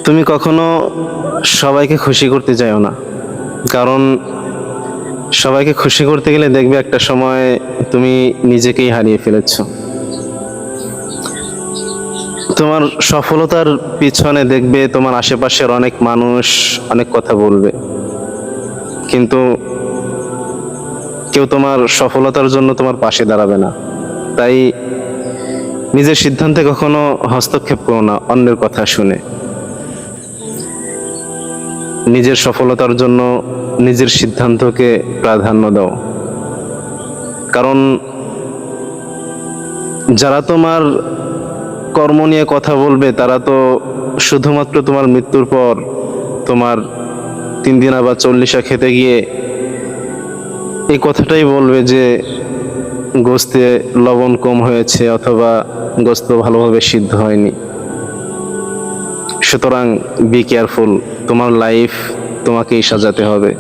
তুমি কখনো সবাইকে খুশি করতে চাইও না, কারণ সবাইকে খুশি করতে গেলে দেখবে একটা সময় তুমি নিজেকেই হারিয়ে ফেলেছো। তোমার সফলতার পিছনে দেখবে তোমার আশেপাশের অনেক মানুষ অনেক কথা বলবে, কিন্তু কেউ তোমার সফলতার জন্য তোমার পাশে দাঁড়াবে না। তাই নিজের সিদ্ধান্তে কখনো হস্তক্ষেপ করো না অন্যের কথা শুনে। নিজের সফলতার জন্য নিজের সিদ্ধান্তকে প্রাধান্য দাও, কারণ যারা তোমার কর্ম নিয়ে কথা বলবে তারা তো শুধুমাত্র তোমার মৃত্যুর পর তোমার 3 দিনা বা 40 খেতে গিয়ে এই কথাটাই বলবে যে গোস্তে লবণ কম হয়েছে অথবা গোস্ত ভালোভাবে সিদ্ধ হয়নি। সুতরাং বি কেয়ারফুল, তোমার লাইফ তোমাকেই সাজাতে হবে।